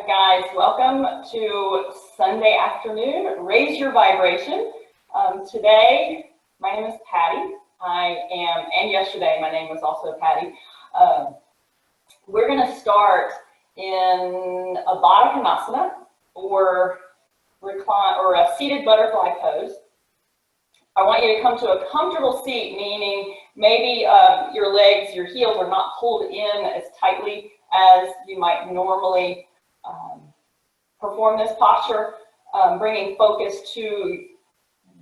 right, guys, welcome to Sunday afternoon, Raise Your Vibration. Today, my name is Patty. And yesterday, my name was also Patty. We're going to start in a Baddha Konasana, or a seated butterfly pose. I want you to come to a comfortable seat, meaning maybe your legs, your heels are not pulled in as tightly as you might normally perform this posture, bringing focus to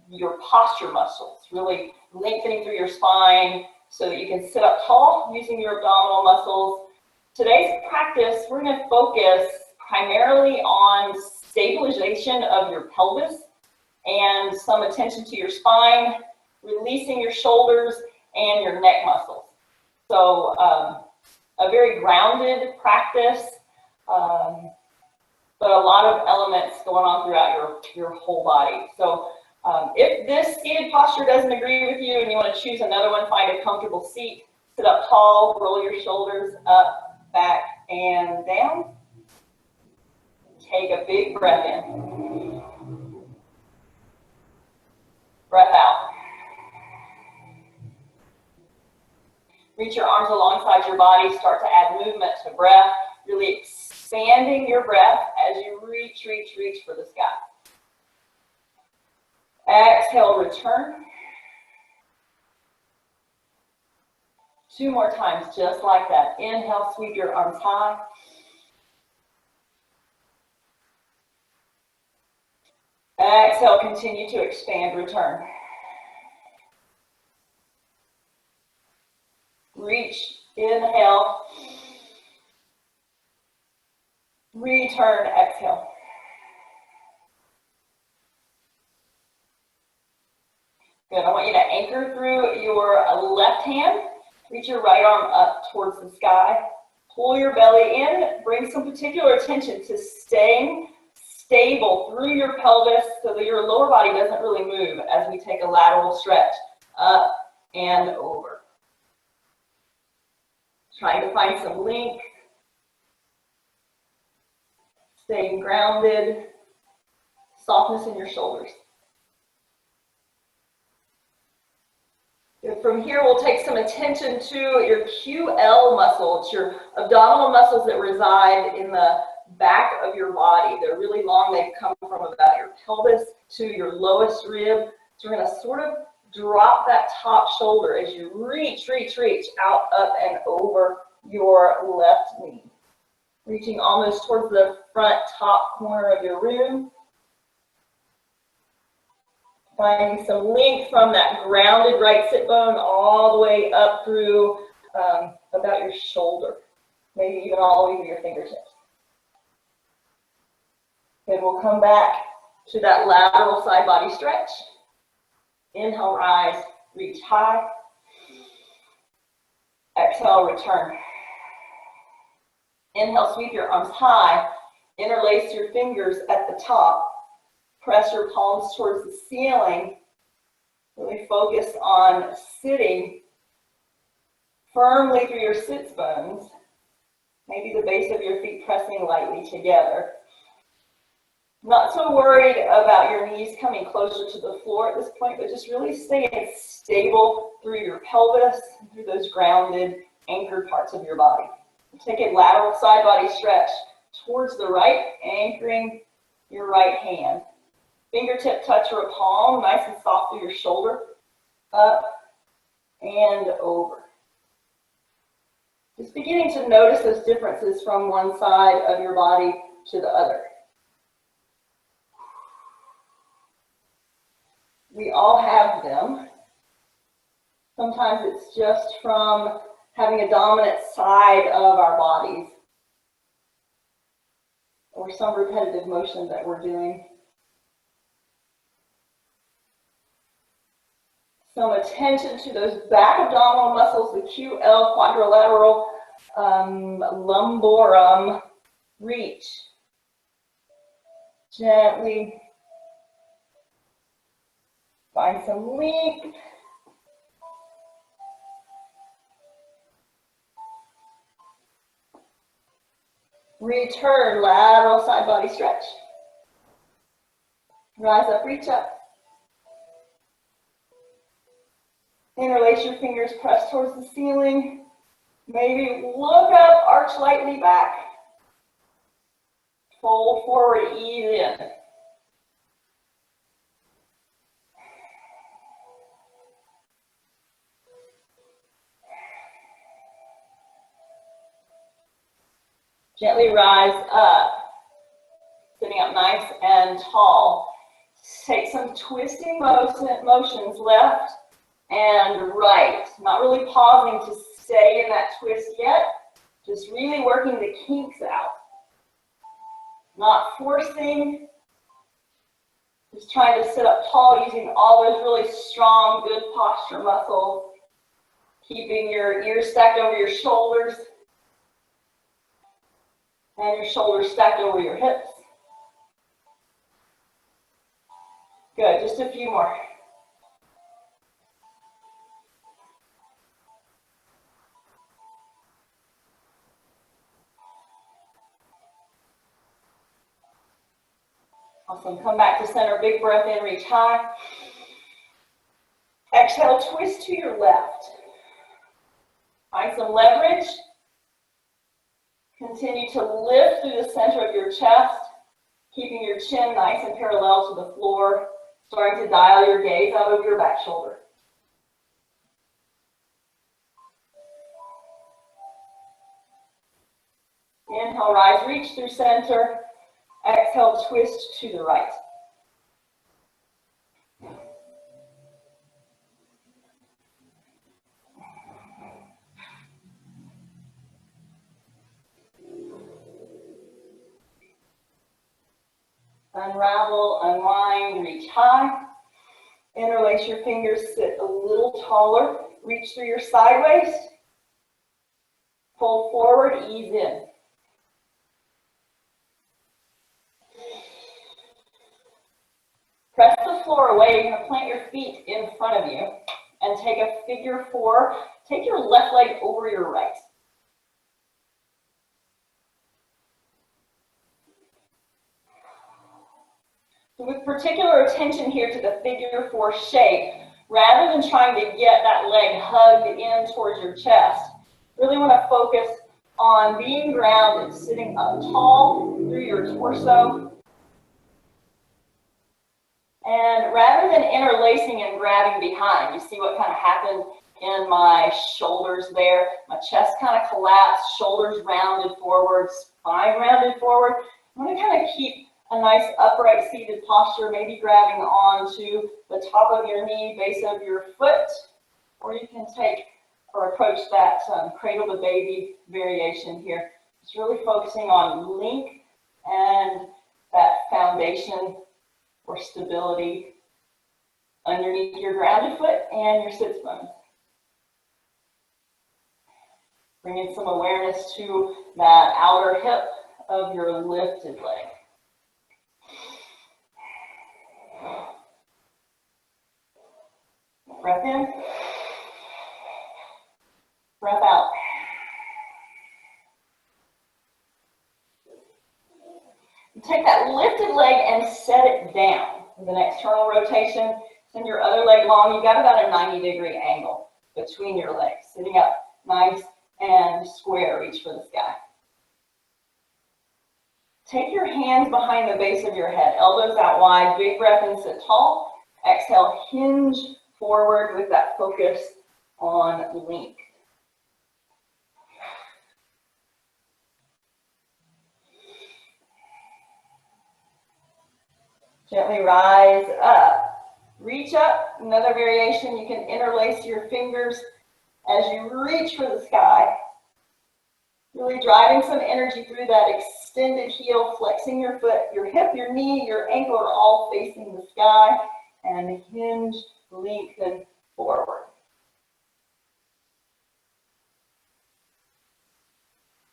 your posture muscles, really lengthening through your spine so that you can sit up tall using your abdominal muscles. Today's practice, we're going to focus primarily on stabilization of your pelvis and some attention to your spine, releasing your shoulders and your neck muscles. So a very grounded practice, but a lot of elements going on throughout your whole body. So if this seated posture doesn't agree with you and you want to choose another one, find a comfortable seat, sit up tall, roll your shoulders up, back, and down. Take a big breath in. Breath out. Reach your arms alongside your body. Start to add movement to breath. Really expanding your breath as you reach for the sky. Exhale, return. 2 more times, just like that. Inhale, sweep your arms high. Exhale, continue to expand, return. Reach, inhale. Return, exhale. Good, I want you to anchor through your left hand. Reach your right arm up towards the sky. Pull your belly in. Bring some particular attention to staying stable through your pelvis so that your lower body doesn't really move as we take a lateral stretch up and over. Trying to find some length. Staying grounded. Softness in your shoulders. From here, we'll take some attention to your QL muscle. It's your abdominal muscles that reside in the back of your body. They're really long. They come from about your pelvis to your lowest rib. So we're going to sort of drop that top shoulder as you reach out, up, and over your left knee. Reaching almost towards the front top corner of your room. Finding some length from that grounded right sit bone all the way up through about your shoulder, maybe even all the way to your fingertips. Then we'll come back to that lateral side body stretch. Inhale, rise, reach high. Exhale, return. Inhale, sweep your arms high. Interlace your fingers at the top. Press your palms towards the ceiling. Really focus on sitting firmly through your sits bones. Maybe the base of your feet pressing lightly together. Not so worried about your knees coming closer to the floor at this point, but just really staying stable through your pelvis, through those grounded, anchored parts of your body. Take a lateral side body stretch towards the right, anchoring your right hand. Fingertip touch your palm, nice and soft through your shoulder, up and over. Just beginning to notice those differences from one side of your body to the other. We all have them. Sometimes it's just from having a dominant side of our bodies or some repetitive motion that we're doing. Some attention to those back abdominal muscles, the QL, quadrilateral lumborum. Reach. Gently find some length. Return, lateral side body stretch. Rise up, reach up. Interlace your fingers, press towards the ceiling. Maybe look up, arch lightly back. Fold forward, ease in. Gently rise up, sitting up nice and tall. Take some twisting motions left and right. Not really pausing to stay in that twist yet, just really working the kinks out. Not forcing, just trying to sit up tall using all those really strong, good posture muscles. Keeping your ears stacked over your shoulders and your shoulders stacked over your hips. Good, just a few more. Awesome, come back to center, big breath in, reach high. Exhale, twist to your left. Find some leverage. Continue to lift through the center of your chest, keeping your chin nice and parallel to the floor, starting to dial your gaze out over your back shoulder. Inhale, rise, reach through center. Exhale, twist to the right. Unravel, unwind, reach high. Interlace your fingers, sit a little taller. Reach through your side waist. Pull forward, ease in. Press the floor away. You're going to plant your feet in front of you and take a figure four. Take your left leg over your right. So with particular attention here to the figure four shape, rather than trying to get that leg hugged in towards your chest, really want to focus on being grounded, sitting up tall through your torso. And rather than interlacing and grabbing behind, you see what kind of happened in my shoulders there? My chest kind of collapsed, shoulders rounded forward, spine rounded forward. I'm going to kind of keep a nice upright seated posture, maybe grabbing onto the top of your knee, base of your foot, or you can take or approach that cradle to baby variation here. Just really focusing on link and that foundation or stability underneath your grounded foot and your sits bones. Bringing some awareness to that outer hip of your lifted leg. Breath in, breath out. Take that lifted leg and set it down with an external rotation. Send your other leg long. You got about a 90-degree angle between your legs. Sitting up nice and square, reach for the sky. Take your hands behind the base of your head, elbows out wide, big breath in, sit tall. Exhale, hinge forward with that focus on link. Gently rise up, reach up, another variation. You can interlace your fingers as you reach for the sky. Really driving some energy through that extended heel, flexing your foot, your hip, your knee, your ankle are all facing the sky, and hinge, lengthen forward.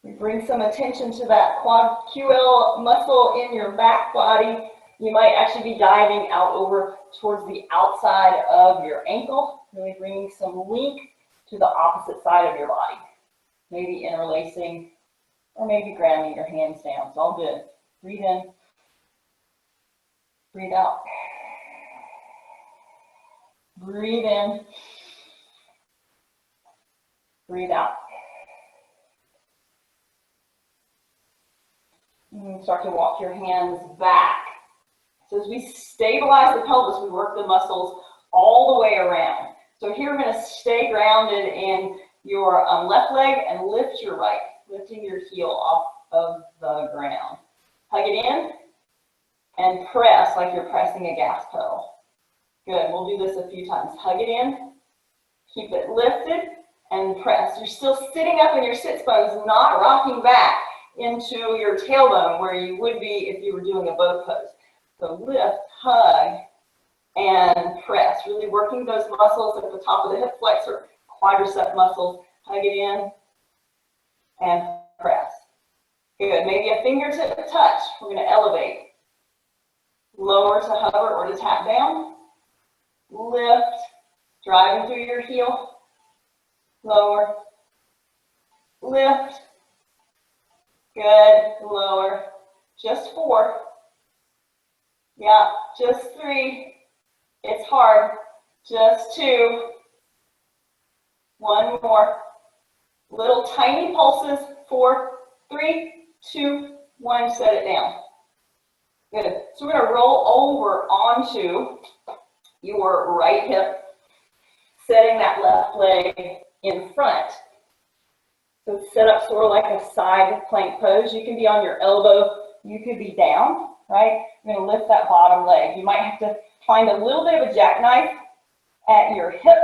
We bring some attention to that quad QL muscle in your back body. You might actually be diving out over towards the outside of your ankle, really bringing some link to the opposite side of your body. Maybe interlacing or maybe grounding your hands down. It's all good. Breathe in, breathe out. Breathe in, breathe out. And start to walk your hands back. So as we stabilize the pelvis, we work the muscles all the way around. So here we're going to stay grounded in your left leg and lift your right, lifting your heel off of the ground. Hug it in and press like you're pressing a gas pedal. Good, we'll do this a few times. Hug it in, keep it lifted, and press. You're still sitting up in your sits bones, not rocking back into your tailbone where you would be if you were doing a boat pose. So lift, hug, and press. Really working those muscles at the top of the hip flexor, quadricep muscles. Hug it in and press. Good, maybe a fingertip touch. We're going to elevate. Lower to hover or to tap down. Lift, driving through your heel. Lower, lift. Good, lower. Just 4. Yeah, just 3. It's hard. Just 2. 1 more. Little tiny pulses. 4, 3, 2, 1. Set it down. Good. So we're going to roll over onto your right hip, setting that left leg in front. So it's set up sort of like a side plank pose. You can be on your elbow. You could be down, right? You're going to lift that bottom leg. You might have to find a little bit of a jackknife at your hip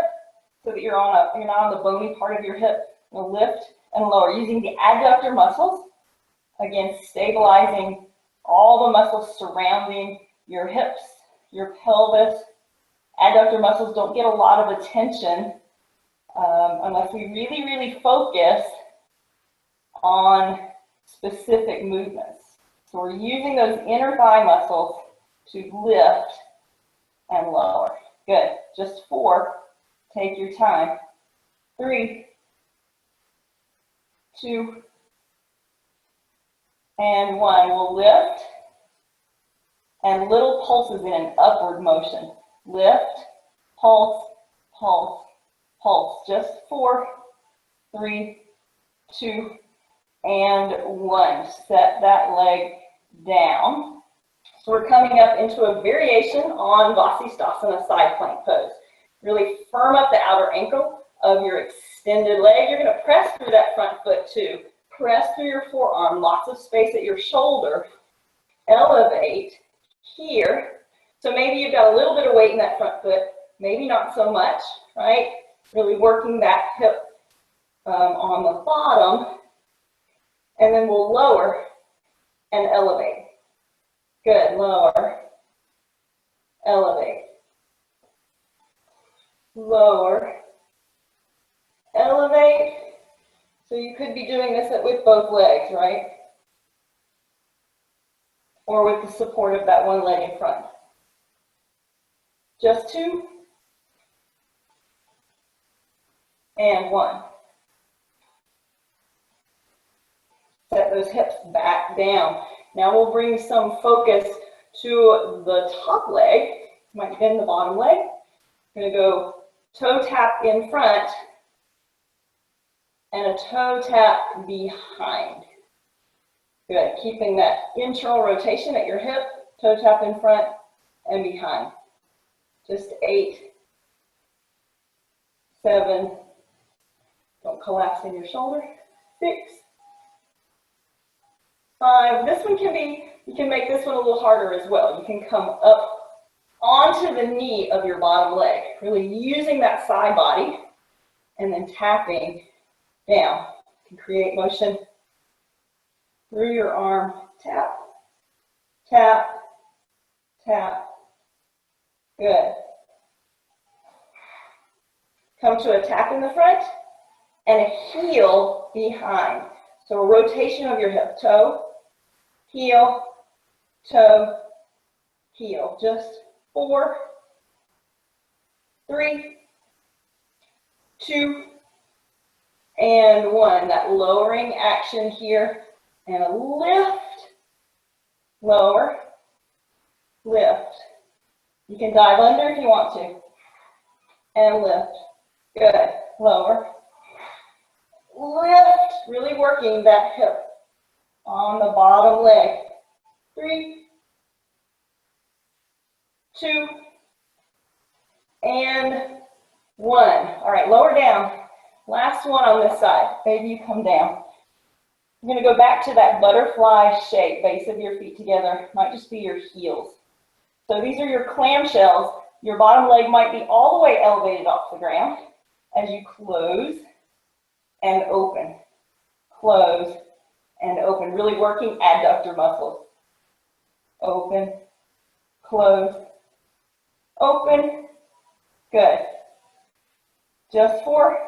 so that you're not on the bony part of your hip. You'll lift and lower using the adductor muscles. Again, stabilizing all the muscles surrounding your hips, your pelvis. Adductor muscles don't get a lot of attention unless we really, really focus on specific movements. So we're using those inner thigh muscles to lift and lower. Good. Just 4. Take your time. 3, 2, and 1. We'll lift and little pulses in an upward motion. Lift, pulse, pulse, pulse. Just 4, 3, 2, and 1. Set that leg down. So we're coming up into a variation on Vasisthasana side plank pose. Really firm up the outer ankle of your extended leg. You're going to press through that front foot too. Press through your forearm. Lots of space at your shoulder. Elevate here. So maybe you've got a little bit of weight in that front foot. Maybe not so much, right? Really working that hip on the bottom. And then we'll lower and elevate. Good, lower, elevate. Lower, elevate. So you could be doing this with both legs, right? Or with the support of that one leg in front. Just 2. And 1. Set those hips back down. Now we'll bring some focus to the top leg. You might bend the bottom leg. We're going to go toe tap in front and a toe tap behind. Good. Keeping that internal rotation at your hip, toe tap in front and behind. Just 8, 7, don't collapse in your shoulder, 6, 5. This one can be, you can make this one a little harder as well. You can come up onto the knee of your bottom leg, really using that side body and then tapping down to create motion through your arm. Tap, tap, tap. Good. Come to a tap in the front and a heel behind. So a rotation of your hip, toe, heel, toe, heel. Just 4, 3, 2, and 1. That lowering action here and a lift, lower, lift. You can dive under if you want to, and lift. Good. Lower, lift, really working that hip on the bottom leg. 3, 2, and 1. All right, lower down. Last one on this side. Maybe you come down. You're going to go back to that butterfly shape, base of your feet together. Might just be your heels. So these are your clamshells. Your bottom leg might be all the way elevated off the ground as you close and open. Close and open. Really working adductor muscles. Open, close, open. Good. Just 4,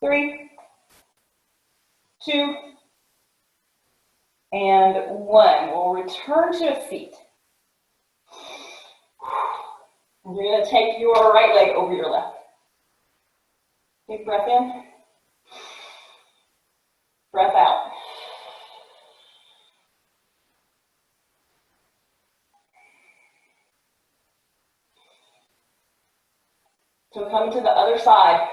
3, 2, and 1. We'll return to a seat. And you're going to take your right leg over your left. Big breath in. Breath out. So come to the other side,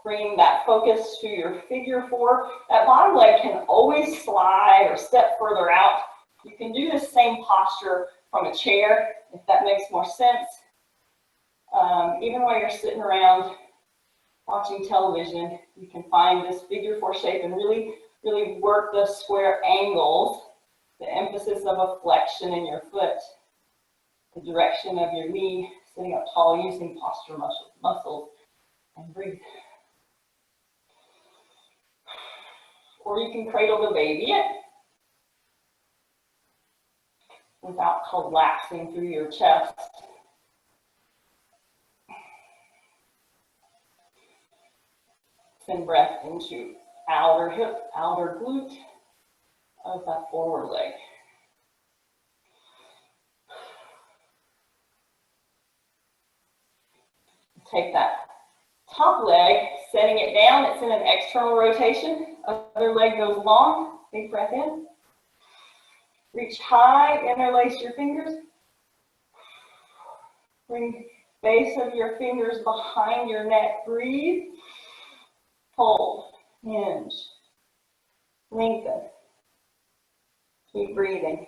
bringing that focus to your figure 4. That bottom leg can always slide or step further out. You can do the same posture from a chair, if that makes more sense. Even while you're sitting around watching television, you can find this figure 4 shape and really work the square angles, the emphasis of a flexion in your foot, the direction of your knee, sitting up tall using posture muscles, and breathe. Or you can cradle the baby in without collapsing through your chest. Send breath into outer hip, outer glute of that forward leg. Take that top leg, setting it down. It's in an external rotation. Other leg goes long. Big breath in. Reach high, interlace your fingers. Bring base of your fingers behind your neck. Breathe. Hold. Hinge. Lengthen. Keep breathing.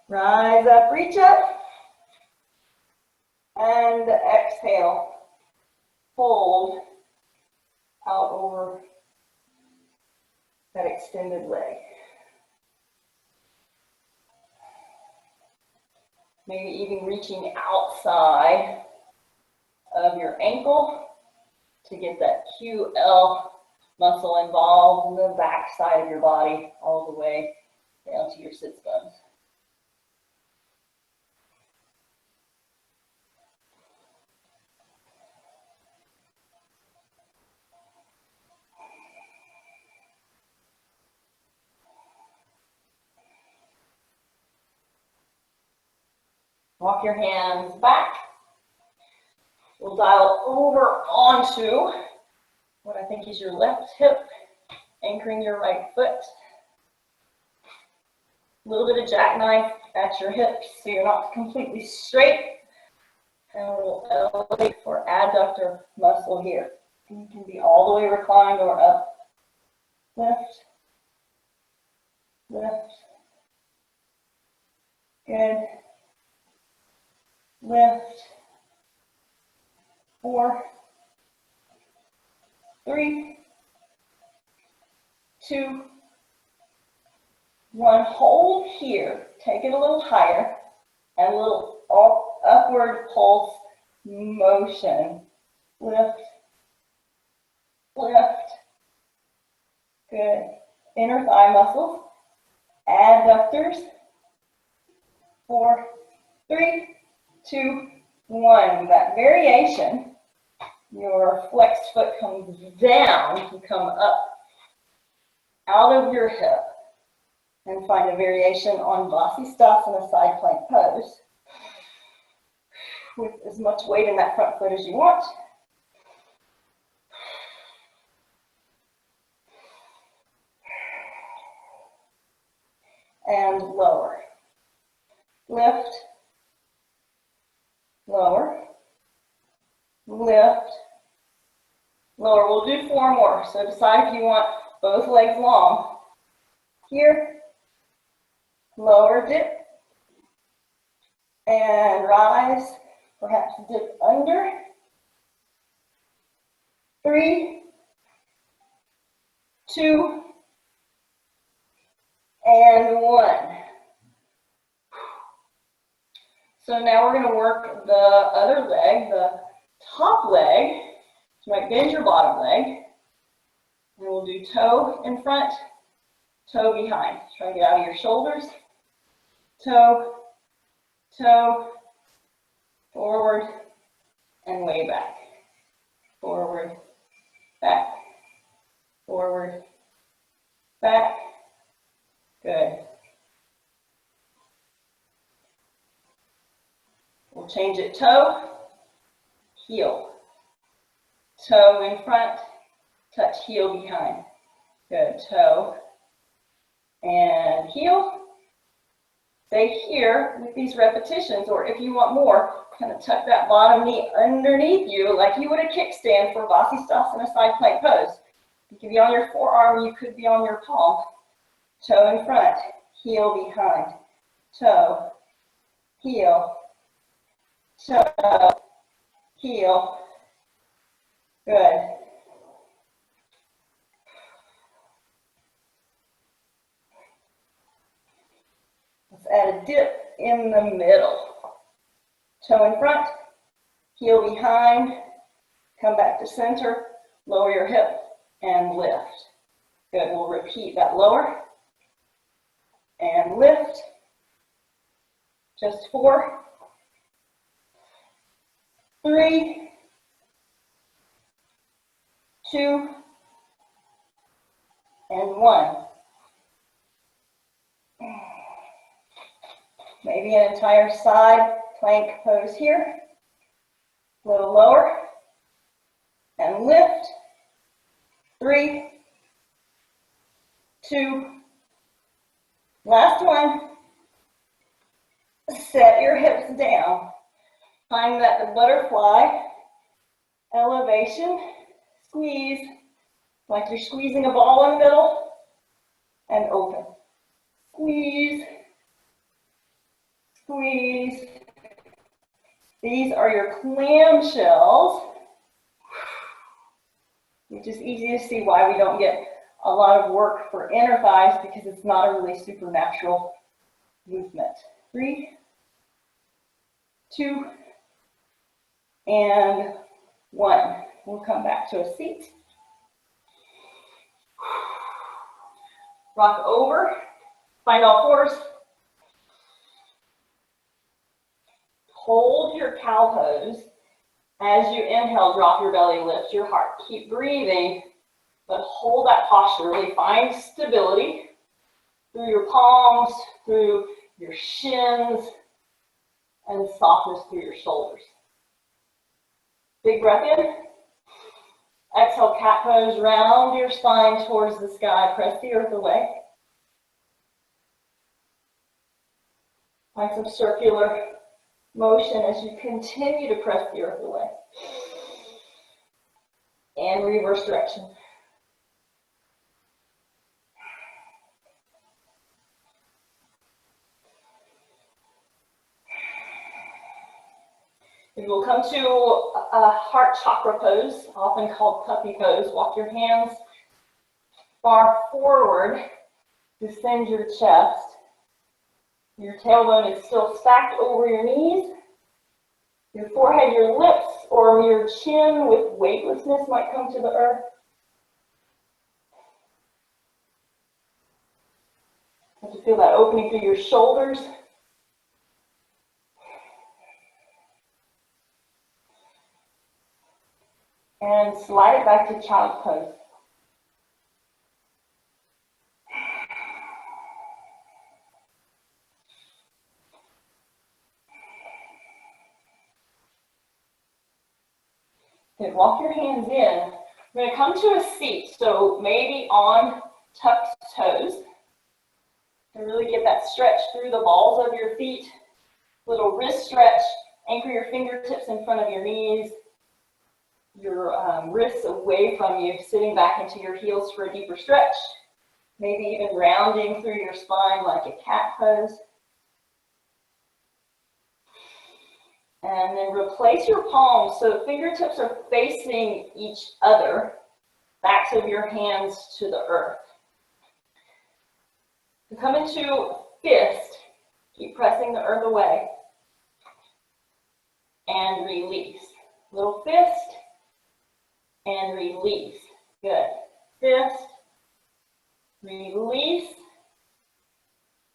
Rise up, reach up, and exhale. Hold out over that extended leg. Maybe even reaching outside of your ankle to get that QL muscle involved in the back side of your body all the way down to your sits bones. Walk your hands back. We'll dial over onto what I think is your left hip, anchoring your right foot. A little bit of jackknife at your hips so you're not completely straight. And we'll elevate for adductor muscle here. You can be all the way reclined or up. Lift. Lift. Good. Lift. 4, 3, 2, 1. Hold here. Take it a little higher. And a little upward pulse motion. Lift. Lift. Good. Inner thigh muscles. Adductors. 4, 3, 2, 1. That variation, your flexed foot comes down, you come up out of your hip and find a variation on Vasisthasana side plank pose. with as much weight in that front foot as you want. And lower. Lift, lower, lift, lower. We'll do 4 more, so decide if you want both legs long. Here, lower, dip, and rise, perhaps dip under. 3, 2, and 1. So now we're going to work the other leg, the top leg. So you might bend your bottom leg. And we'll do toe in front, toe behind. Try to get out of your shoulders. Toe, toe, forward, and way back. Forward, back, forward, back. Good. We'll change it toe, heel. Toe in front, touch heel behind. Good. Toe and heel. Stay here with these repetitions, or if you want more, kind of tuck that bottom knee underneath you like you would a kickstand for Vasisthasana side plank pose. You could be on your forearm, you could be on your palm. Toe in front, heel behind. Toe, heel, toe, heel. Good. Let's add a dip in the middle. Toe in front, heel behind, come back to center, lower your hip and lift. Good, we'll repeat that lower and lift. Just 4, 3, 2, and 1. Maybe an entire side plank pose here. A little lower and lift. 3, 2, last one. Set your hips down. Find that butterfly elevation. Squeeze like you're squeezing a ball in the middle and open. Squeeze, squeeze. These are your clamshells, which is easy to see why we don't get a lot of work for inner thighs, because it's not a really supernatural movement. 3, 2, and 1. We'll come back to a seat. Rock over, find all fours. Hold your cow pose. As you inhale, drop your belly, lift your heart. Keep breathing, but hold that posture. Really find stability through your palms, through your shins, and softness through your shoulders. Big breath in. Exhale, cat pose. Round your spine towards the sky. Press the earth away. Find some circular motion as you continue to press the earth away. And reverse direction. We'll come to a heart chakra pose, often called puppy pose. Walk your hands far forward, descend your chest. Your tailbone is still stacked over your knees. Your forehead, your lips, or your chin with weightlessness might come to the earth. You have to feel that opening through your shoulders. And slide it back to child's pose. Good, walk your hands in. We're gonna come to a seat, so maybe on tucked toes. To really get that stretch through the balls of your feet. Little wrist stretch, anchor your fingertips in front of your knees. Your wrists away from you, sitting back into your heels for a deeper stretch. Maybe even rounding through your spine like a cat pose. And then replace your palms so fingertips are facing each other, backs of your hands to the earth. To come into fist, keep pressing the earth away. And release. Little fist. And release. Good. Fist, release,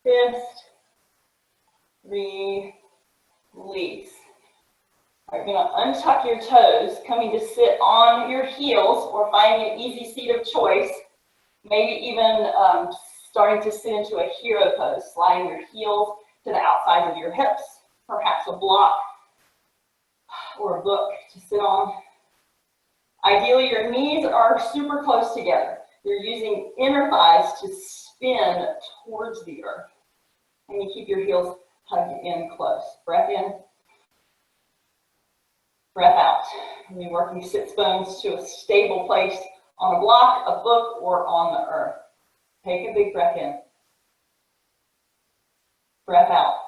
fist, release. All right, you're going to untuck your toes, coming to sit on your heels or finding an easy seat of choice. Maybe even starting to sit into a hero pose, sliding your heels to the outsides of your hips, perhaps a block or a book to sit on. Ideally, your knees are super close together. You're using inner thighs to spin towards the earth. And you keep your heels hugged in close. Breath in, breath out. And we work these sits bones to a stable place on a block, a book, or on the earth. Take a big breath in. Breath out.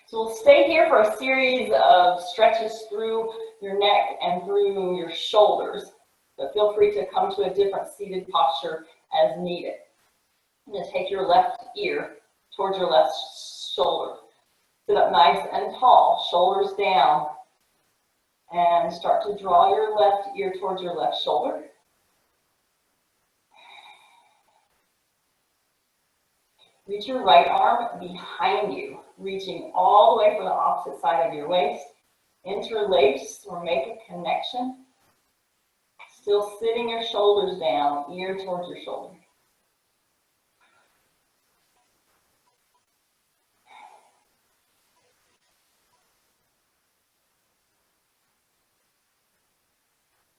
So we'll stay here for a series of stretches through your neck and through your shoulders, but feel free to come to a different seated posture as needed. I'm going to take your left ear towards your left shoulder. Sit up nice and tall, shoulders down, and start to draw your left ear towards your left shoulder. Reach your right arm behind you, reaching all the way from the opposite side of your waist. Interlace or make a connection. Still sitting your shoulders down, ear towards your shoulder.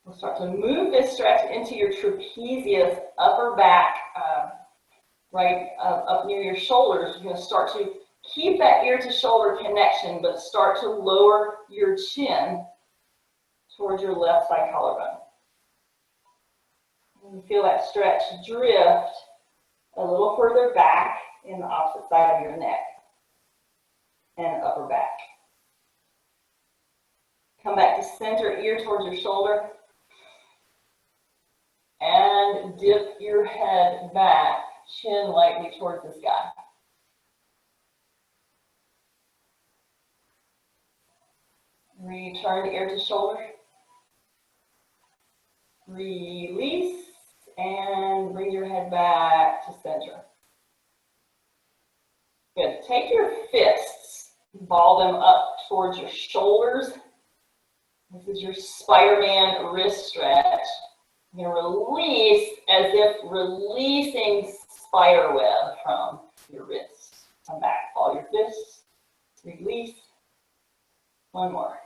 We'll start to move this stretch into your trapezius, upper back, right up near your shoulders. You're going to start to keep that ear to shoulder connection, but start to lower your chin towards your left side collarbone. And you feel that stretch drift a little further back in the opposite side of your neck and upper back. Come back to center, ear towards your shoulder. And dip your head back, chin lightly towards the sky. Return ear to shoulder. Release and bring your head back to center. Good. Take your fists, ball them up towards your shoulders. This is your Spider-Man wrist stretch. You're going to release as if releasing spider web from your wrists. Come back, ball your fists, release. One more.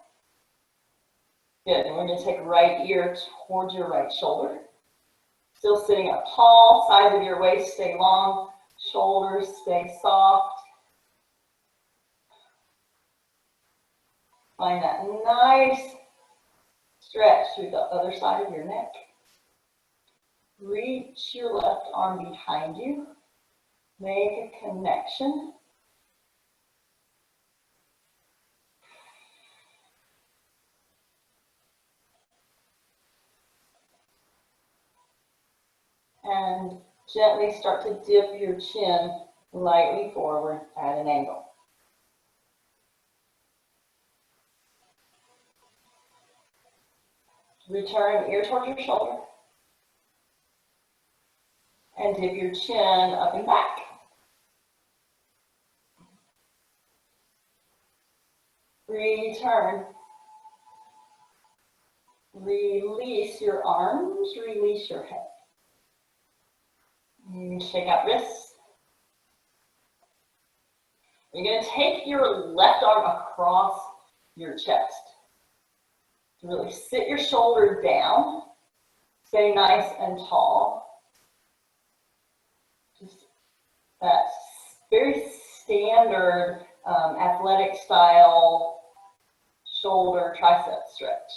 Good, and we're going to take right ear towards your right shoulder. Still sitting up tall, sides of your waist stay long, shoulders stay soft. Find that nice stretch through the other side of your neck. Reach your left arm behind you. Make a connection. And gently start to dip your chin lightly forward at an angle. Return ear towards your shoulder. And dip your chin up and back. Return. Release your arms, release your head. Shake out wrists. You're going to take your left arm across your chest. Really sit your shoulder down. Stay nice and tall. Just that very standard athletic style shoulder tricep stretch.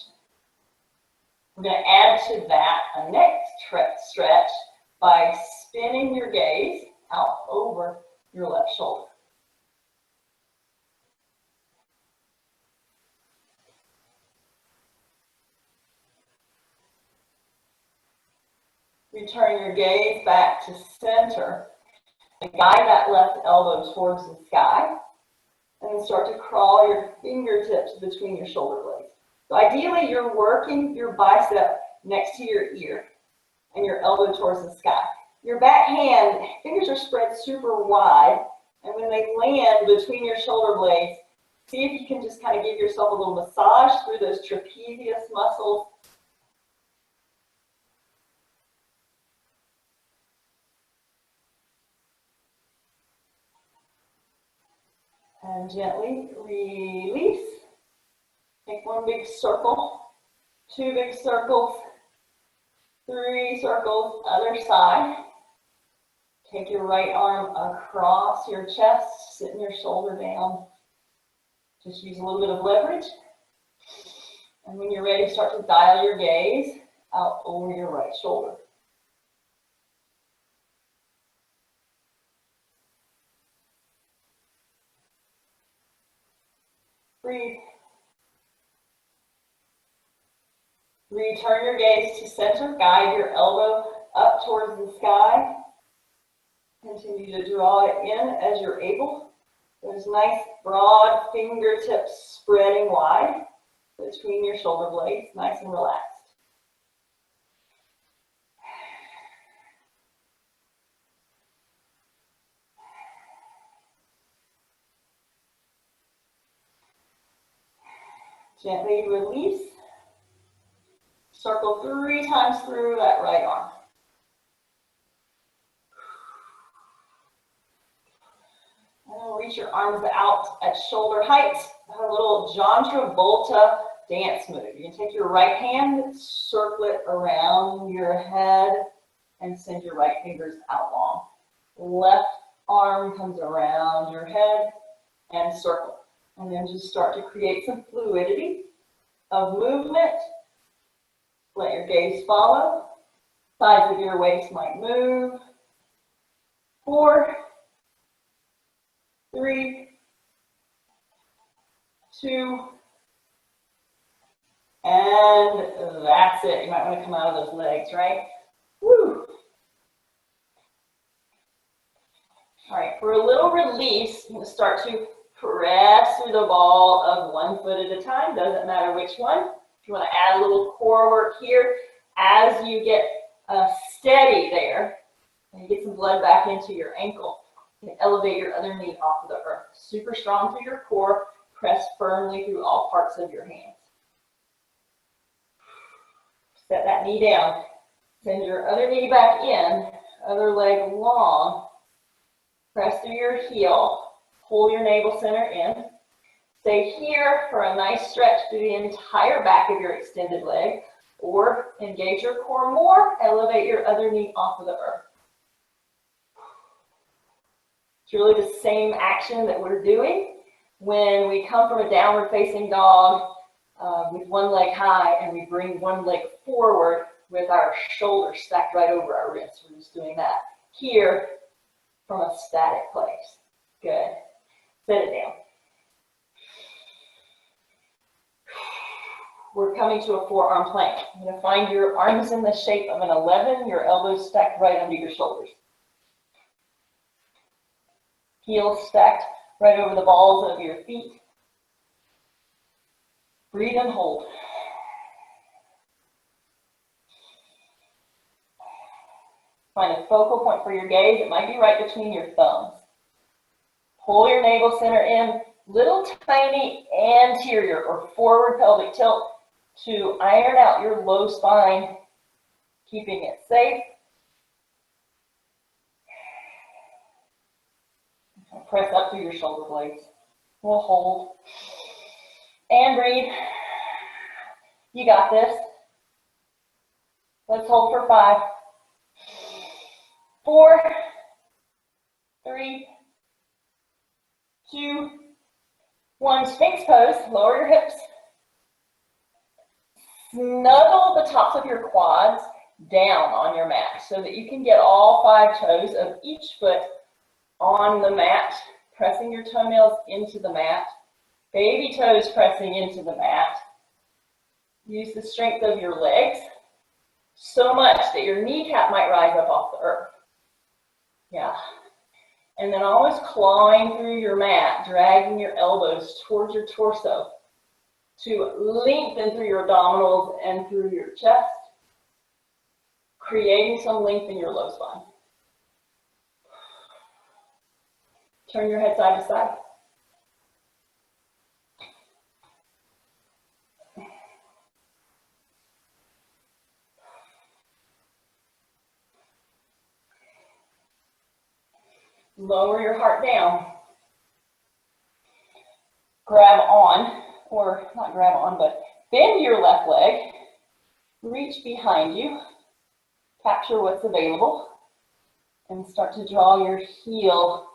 We're going to add to that a neck stretch by spinning your gaze out over your left shoulder. Return your gaze back to center and guide that left elbow towards the sky. And then start to crawl your fingertips between your shoulder blades. So ideally, you're working your bicep next to your ear and your elbow towards the sky. Your back hand, fingers are spread super wide, and when they land between your shoulder blades, see if you can just kind of give yourself a little massage through those trapezius muscles. And gently release. Take one big circle, two big circles, three circles, other side. Take your right arm across your chest, sitting your shoulder down. Just use a little bit of leverage. And when you're ready, start to dial your gaze out over your right shoulder. Breathe. Return your gaze to center. Guide your elbow up towards the sky. Continue to draw it in as you're able. Those nice broad fingertips spreading wide between your shoulder blades, nice and relaxed. Gently release. Circle 3 times through that right arm. And then reach your arms out at shoulder height. A little John Travolta dance move. You can take your right hand, circle it around your head, and send your right fingers out long. Left arm comes around your head and circle. And then just start to create some fluidity of movement. Let your gaze follow. Sides of your waist might move. 4, 3, 2, and that's it. You might want to come out of those legs, right? Woo. All right, for a little release, you can start to press through the ball of one foot at a time. Doesn't matter which one. If you want to add a little core work here, as you get steady there, and you get some blood back into your ankle, you can elevate your other knee off of the earth. Super strong through your core. Press firmly through all parts of your hands. Set that knee down. Send your other knee back in, other leg long. Press through your heel. Pull your navel center in. Stay here for a nice stretch through the entire back of your extended leg, or engage your core more, elevate your other knee off of the earth. It's really the same action that we're doing when we come from a downward facing dog with one leg high and we bring one leg forward with our shoulders stacked right over our wrists. We're just doing that here from a static place. Good. Set it down. We're coming to a forearm plank. You're going to find your arms in the shape of an 11, your elbows stacked right under your shoulders. Heels stacked right over the balls of your feet. Breathe and hold. Find a focal point for your gaze. It might be right between your thumbs. Pull your navel center in, little tiny anterior or forward pelvic tilt to iron out your low spine, keeping it safe. Press up through your shoulder blades. We'll hold. And breathe. You got this. Let's hold for 5, 4, 3, 2, 1. Sphinx pose. Lower your hips. Snuggle the tops of your quads down on your mat so that you can get all 5 toes of each foot on the mat, pressing your toenails into the mat, baby toes pressing into the mat. Use the strength of your legs so much that your kneecap might rise up off the earth. Yeah. And then always clawing through your mat, dragging your elbows towards your torso to lengthen through your abdominals and through your chest, creating some length in your low spine. Turn your head side to side. Lower your heart down. Grab on, or not grab on, but bend your left leg. Reach behind you. Capture what's available. And start to draw your heel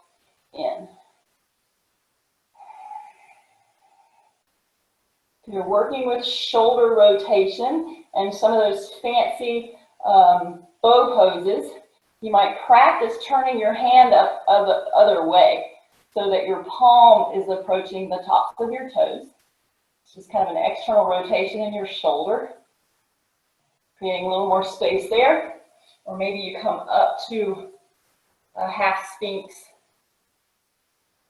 in. You're working with shoulder rotation and some of those fancy bow poses. You might practice turning your hand up the other way so that your palm is approaching the tops of your toes. It's just kind of an external rotation in your shoulder, creating a little more space there. Or maybe you come up to a half sphinx,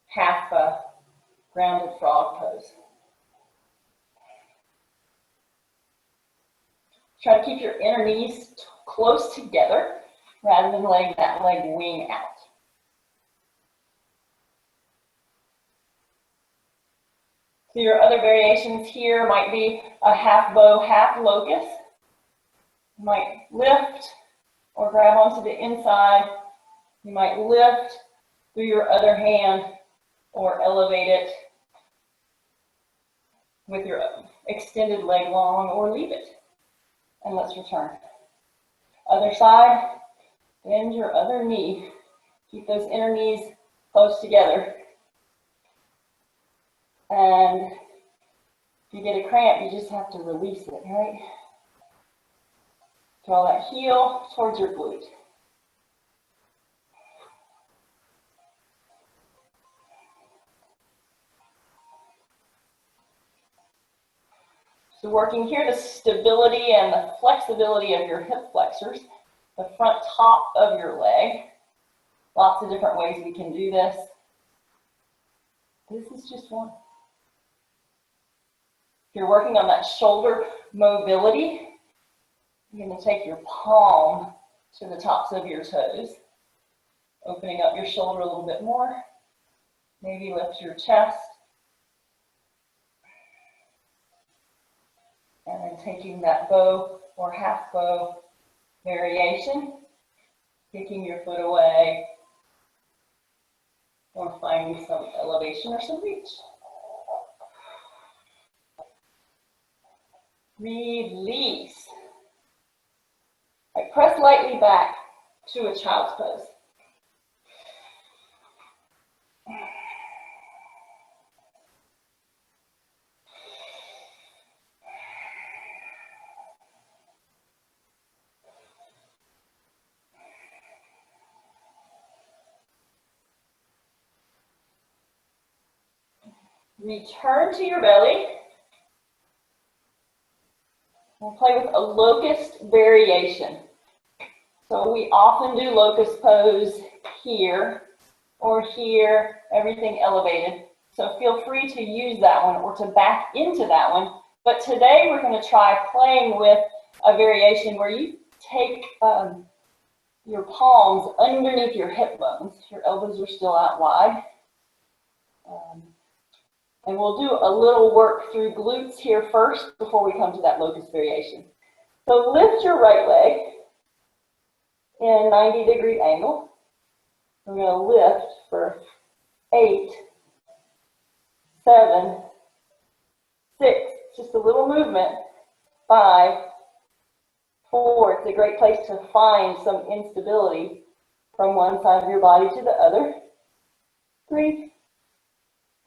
half grounded frog pose. Try to keep your inner knees close together rather than letting that leg wing out. So your other variations here might be a half bow, half locust. You might lift or grab onto the inside. You might lift through your other hand or elevate it with your extended leg long, or leave it. And let's return. Other side, bend your other knee. Keep those inner knees close together. And if you get a cramp, you just have to release it, right? Draw that heel towards your glute. So working here, the stability and the flexibility of your hip flexors, the front top of your leg. Lots of different ways we can do this. This is just one. If you're working on that shoulder mobility, you're going to take your palm to the tops of your toes, opening up your shoulder a little bit more. Maybe lift your chest. And then taking that bow or half bow variation, kicking your foot away, or finding some elevation or some reach. Release. Right, press lightly back to a child's pose. Return to your belly. We'll play with a locust variation. So we often do locust pose here or here, everything elevated. So feel free to use that one or to back into that one. But today we're going to try playing with a variation where you take your palms underneath your hip bones. Your elbows are still out wide. And we'll do a little work through glutes here first before we come to that locust variation. So lift your right leg in a 90-degree angle. We're going to lift for 8, 7, 6, just a little movement, 5, 4, it's a great place to find some instability from one side of your body to the other, 3,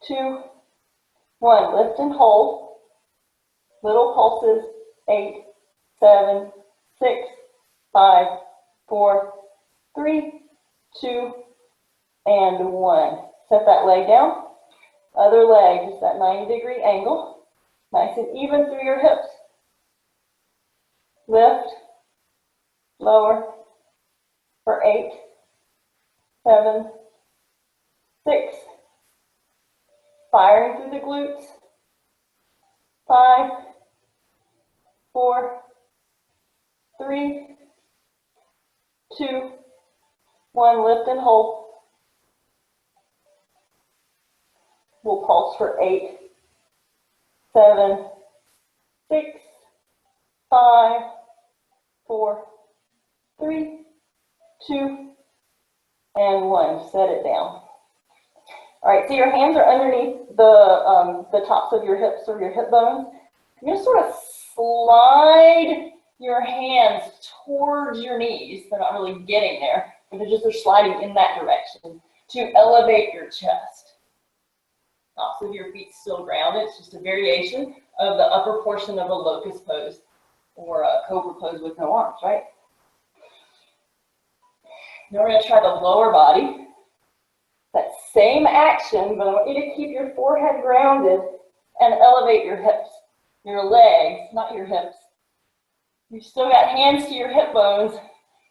2, 1, lift and hold, little pulses, 8, 7, 6, 5, 4, 3, 2, and 1. Set that leg down. Other leg, just that 90-degree angle. Nice and even through your hips. Lift, lower, for 8, 7, 6. Firing through the glutes. 5, 4, 3, 2, 1. Lift and hold. We'll pulse for 8, 7, 6, 5, 4, 3, 2, and 1. Set it down. All right, so your hands are underneath the tops of your hips or your hip bones. You're going to sort of slide your hands towards your knees. They're not really getting there, but they're sliding in that direction to elevate your chest. Tops of your feet still grounded. It's just a variation of the upper portion of a locust pose or a cobra pose with no arms, right? Now we're going to try the lower body. That same action, but I want you to keep your forehead grounded and elevate your hips, your legs, not your hips. You've still got hands to your hip bones,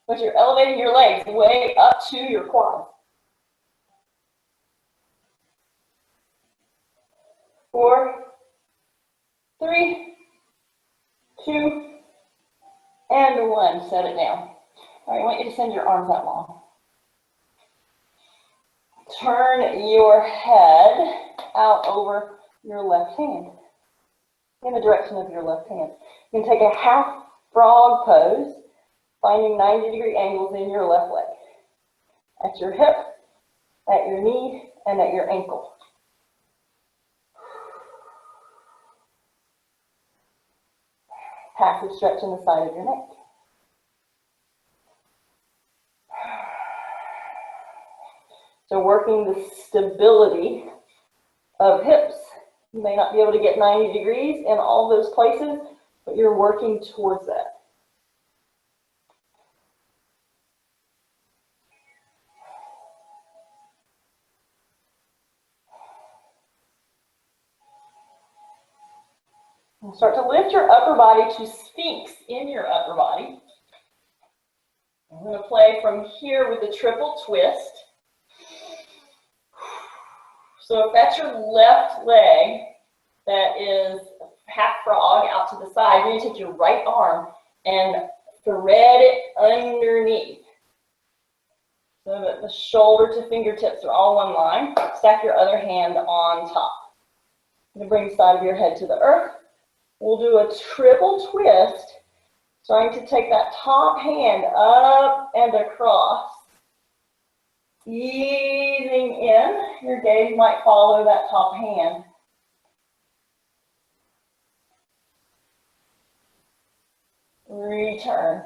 but you're elevating your legs way up to your quads. 4, 3, 2, and 1. Set it down. All right, I want you to send your arms out long. Turn your head out over your left hand, in the direction of your left hand. You can take a half frog pose, finding 90-degree angles in your left leg. At your hip, at your knee, and at your ankle. Passive stretch in the side of your neck. So working the stability of hips. You may not be able to get 90 degrees in all those places, but you're working towards that. And start to lift your upper body to Sphinx in your upper body. I'm going to play from here with the triple twist. So if that's your left leg that is half frog out to the side, you're going to take your right arm and thread it underneath. So that the shoulder to fingertips are all one line. Stack your other hand on top. You're going to bring the side of your head to the earth. We'll do a triple twist, starting to take that top hand up and across. Easing in, your gaze might follow that top hand. Return.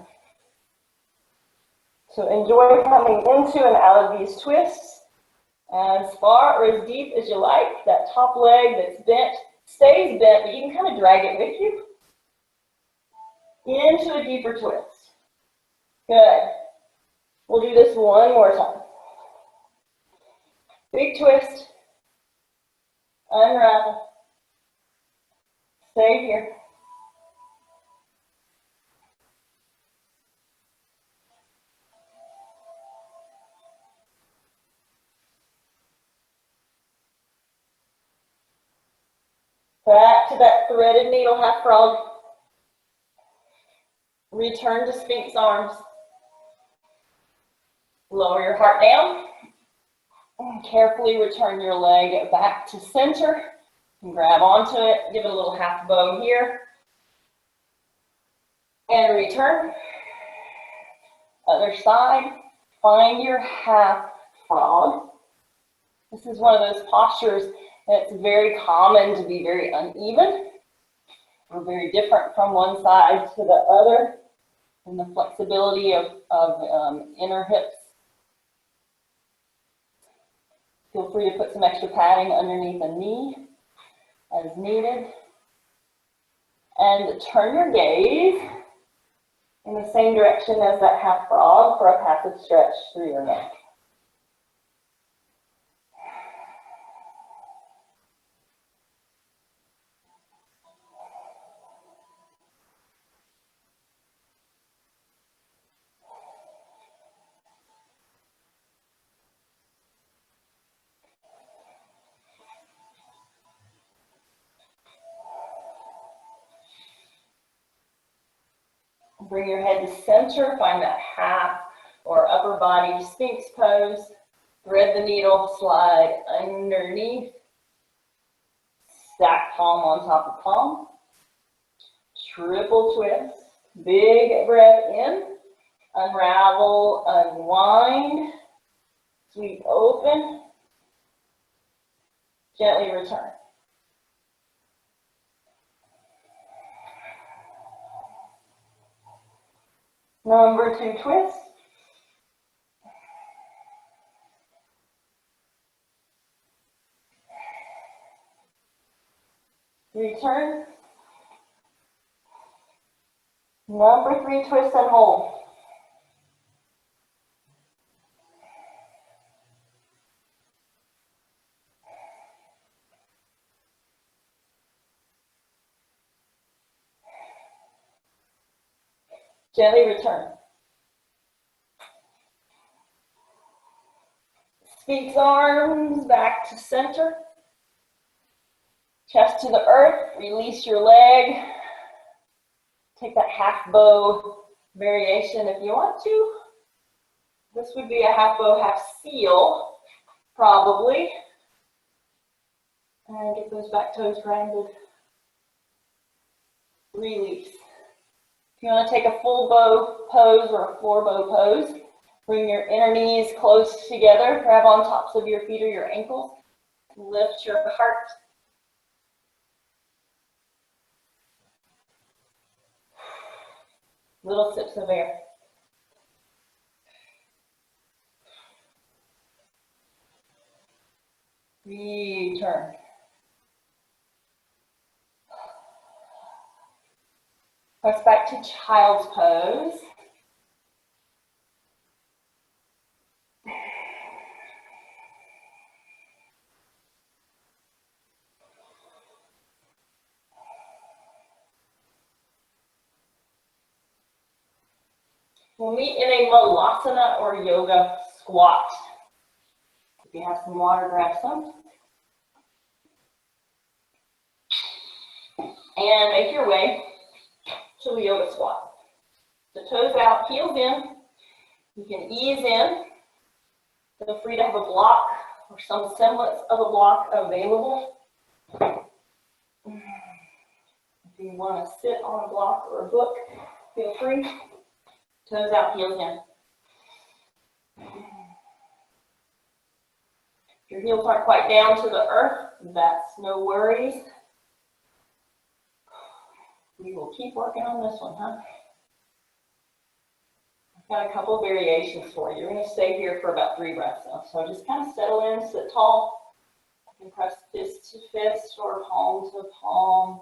So enjoy coming into and out of these twists as far or as deep as you like. That top leg that's bent stays bent, but you can kind of drag it with you into a deeper twist. Good. We'll do this one more time. Big twist, unravel, stay here. Back to that threaded needle half frog. Return to Sphinx arms. Lower your heart down. And carefully return your leg back to center. And grab onto it. Give it a little half bow here. And return. Other side. Find your half frog. This is one of those postures that's very common to be very uneven or very different from one side to the other, and the flexibility of inner hips. Feel free to put some extra padding underneath the knee as needed. And turn your gaze in the same direction as that half frog for a passive stretch through your neck. Bring your head to center, find that half or upper body Sphinx pose. Thread the needle, slide underneath. Stack palm on top of palm. Triple twist. Big breath in. Unravel, unwind. Sweep open. Gently return. Number 2 twist. Return. Number 3 twist and hold. Gently return. Sphinx arms back to center. Chest to the earth. Release your leg. Take that half bow variation if you want to. This would be a half bow, half seal, probably. And get those back toes grounded. Release. If you want to take a full bow pose or a floor bow pose, bring your inner knees close together, grab on tops of your feet or your ankles, lift your heart. Little sips of air. Return. Press back to child's pose. We'll meet in a Malasana or yoga squat. If you have some water, grab some. And make your way to the yoga squat. So toes out, heels in. You can ease in. Feel free to have a block or some semblance of a block available. If you want to sit on a block or a book, feel free. Toes out, heels in. If your heels aren't quite down to the earth, that's no worries. We will keep working on this one, huh? I've got a couple of variations for you. You're going to stay here for about 3 breaths now. So just kind of settle in, sit tall. You can press fist to fist or palm to palm.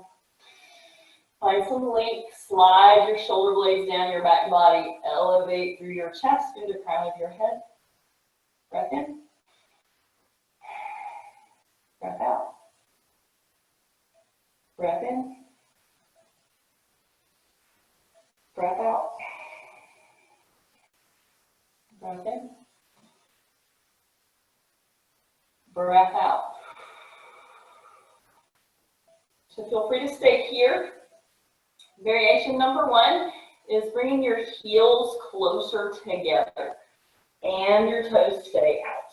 Find some length, slide your shoulder blades down your back body, elevate through your chest, through the crown of your head. Breath in. Breath out. Breath in. Breath out. Breath in. Breath out. So feel free to stay here. Variation number 1 is bringing your heels closer together and your toes stay out.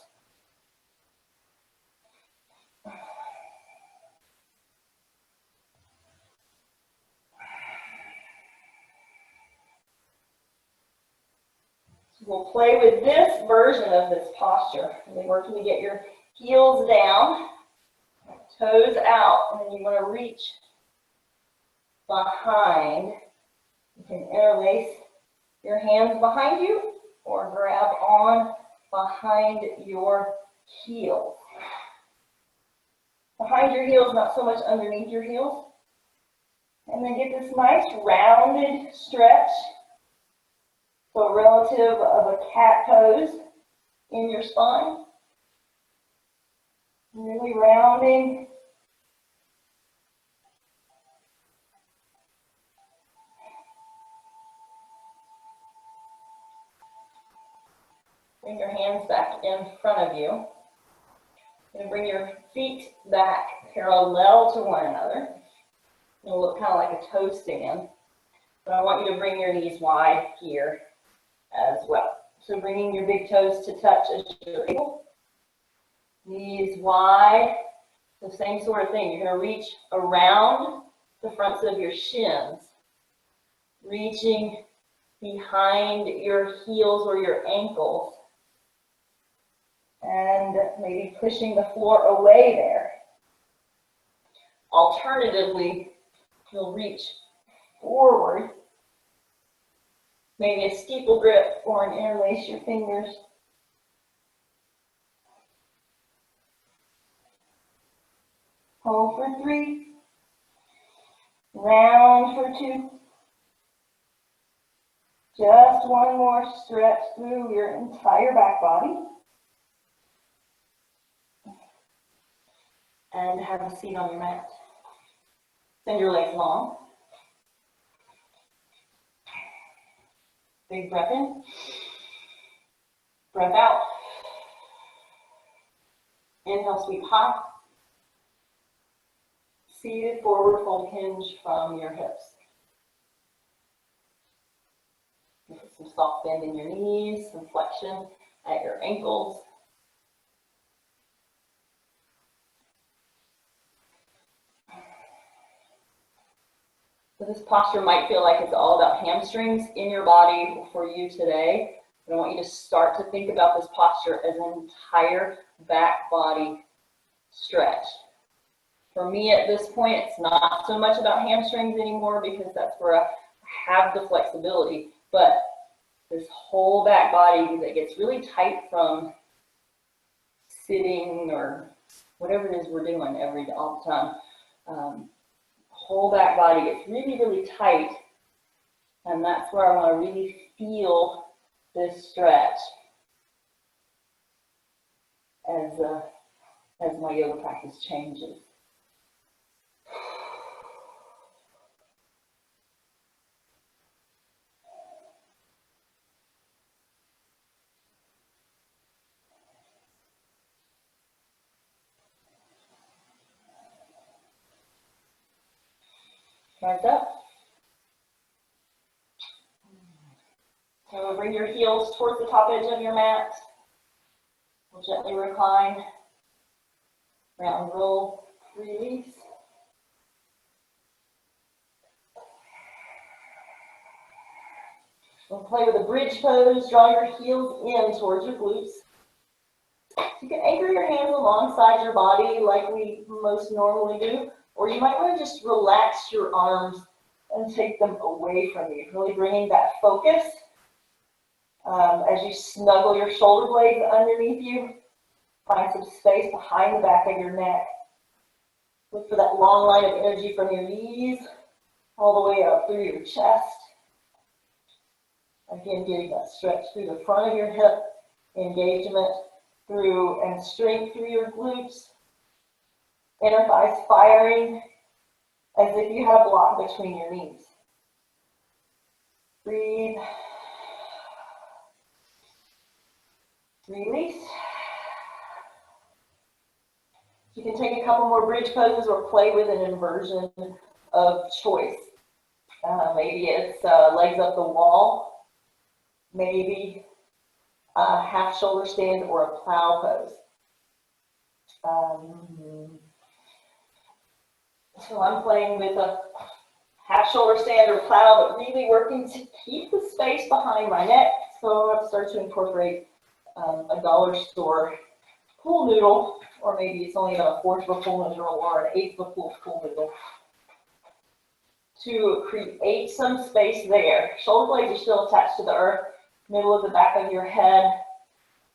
So we'll play with this version of this posture. We're working to get your Heels down, toes out, and then you want to reach behind. You can interlace your hands behind you or grab on behind your heels. Behind your heels, not so much underneath your heels. And then get this nice rounded stretch. So relative of a cat pose in your spine. Really rounding. Bring your hands back in front of you. And bring your feet back parallel to one another. It'll look kind of like a toe stand. But I want you to bring your knees wide here as well. So bringing your big toes to touch as you're able. Knees wide. The same sort of thing. You're going to reach around the fronts of your shins. Reaching behind your heels or your ankles. And maybe pushing the floor away there. Alternatively, you'll reach forward. Maybe a steeple grip or an interlace your fingers. Hold for 3. Round for 2. Just one more stretch through your entire back body. And have a seat on your mat. Send your legs long. Big breath in. Breath out. Inhale, sweep high. Seated forward fold hinge from your hips. Get some soft bend in your knees, some flexion at your ankles. So this posture might feel like it's all about hamstrings in your body for you today. But I want you to start to think about this posture as an entire back body stretch. For me at this point, it's not so much about hamstrings anymore because that's where I have the flexibility. But this whole back body that gets really tight from sitting or whatever it is we're doing all the time. Whole back body gets really, really tight, and that's where I want to really feel this stretch as my yoga practice changes. Rise up. So bring your heels towards the top edge of your mat. We'll gently recline. Round roll, release. We'll play with a bridge pose. Draw your heels in towards your glutes. You can anchor your hands alongside your body like we most normally do. Or you might want to just relax your arms and take them away from you. Really bringing that focus as you snuggle your shoulder blades underneath you. Find some space behind the back of your neck. Look for that long line of energy from your knees all the way up through your chest. Again, getting that stretch through the front of your hip, engagement through and strength through your glutes. Inner thighs firing as if you had a block between your knees. Breathe. Release. You can take a couple more bridge poses or play with an inversion of choice. Maybe it's legs up the wall. Maybe a half shoulder stand or a plow pose. So I'm playing with a half shoulder stand or plow, but really working to keep the space behind my neck. So I've started to incorporate a dollar store pool noodle, or maybe it's only about a fourth of a pool noodle or an eighth of a pool noodle, to create some space there. Shoulder blades are still attached to the earth, middle of the back of your head,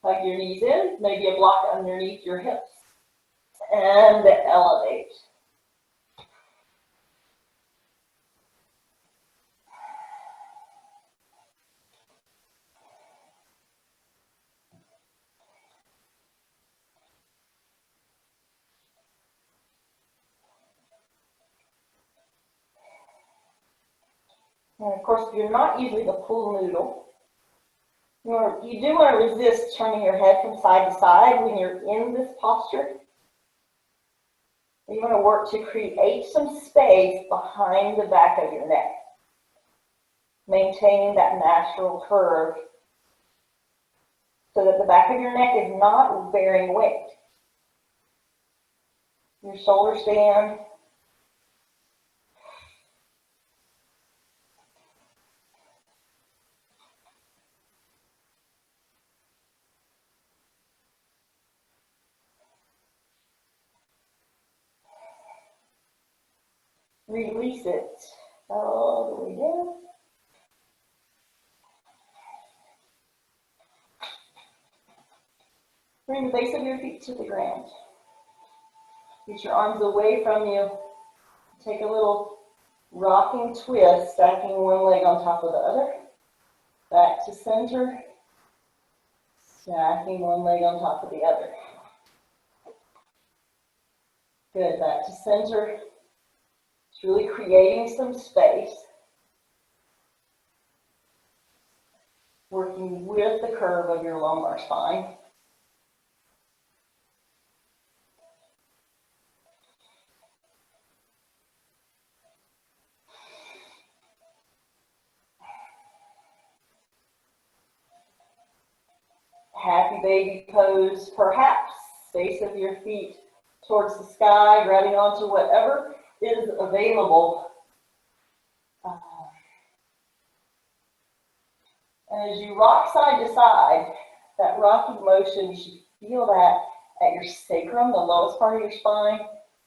hug your knees in, maybe a block underneath your hips, and elevate. And of course, if you're not using the pool noodle, you do want to resist turning your head from side to side when you're in this posture. You want to work to create some space behind the back of your neck, maintaining that natural curve so that the back of your neck is not bearing weight. Your shoulders stand. Release it all the way down. Bring the base of your feet to the ground. Get your arms away from you. Take a little rocking twist, stacking one leg on top of the other. Back to center. Stacking one leg on top of the other. Good, back to center. It's really creating some space. Working with the curve of your lumbar spine. Happy baby pose, perhaps base of your feet towards the sky, grabbing onto whatever is available. And as you rock side to side, that rocking motion, you should feel that at your sacrum, the lowest part of your spine,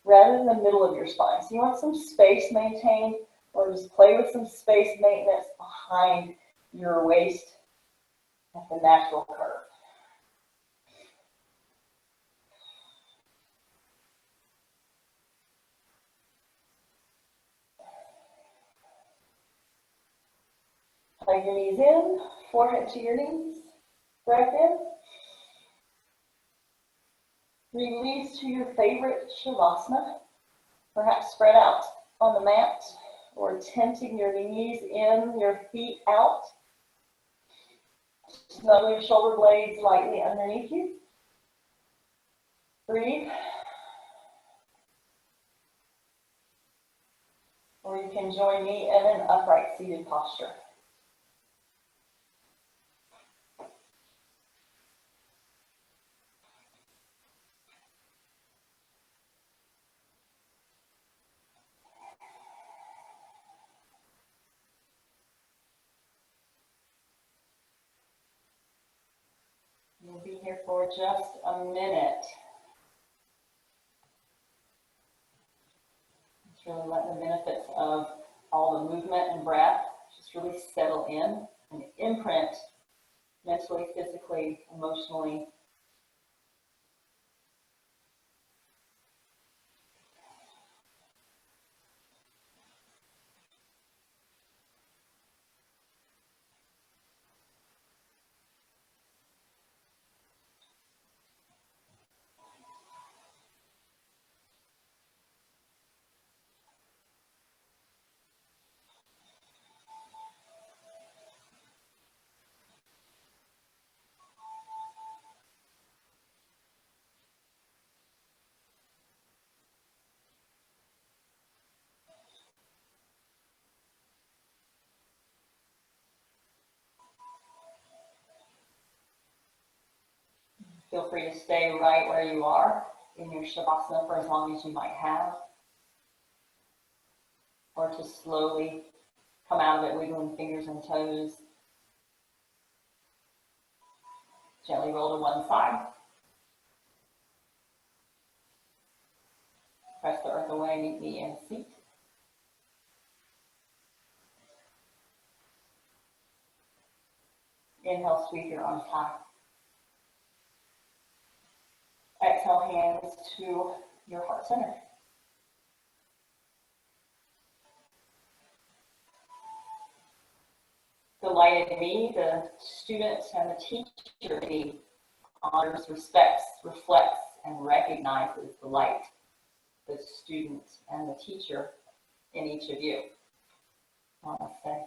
rather than the middle of your spine. So you want some space maintained, or just play with some space maintenance behind your waist at the natural curve. Hug your knees in, forehead to your knees. Breath in. Release to your favorite Shavasana. Perhaps spread out on the mat or tenting your knees in, your feet out. Snuggle your shoulder blades lightly underneath you. Breathe. Or you can join me in an upright seated posture. We'll be here for just a minute. Just really let the benefits of all the movement and breath just really settle in and imprint mentally, physically, emotionally. Feel free to stay right where you are in your Shavasana for as long as you might have, or to slowly come out of it, wiggling fingers and toes. Gently roll to one side. Press the earth away, meet me in a seat. Inhale, sweep your arms high. Exhale, hands to your heart center. The light in me, the student and the teacher in me honors, respects, reflects, and recognizes the light, the student and the teacher in each of you. Namaste.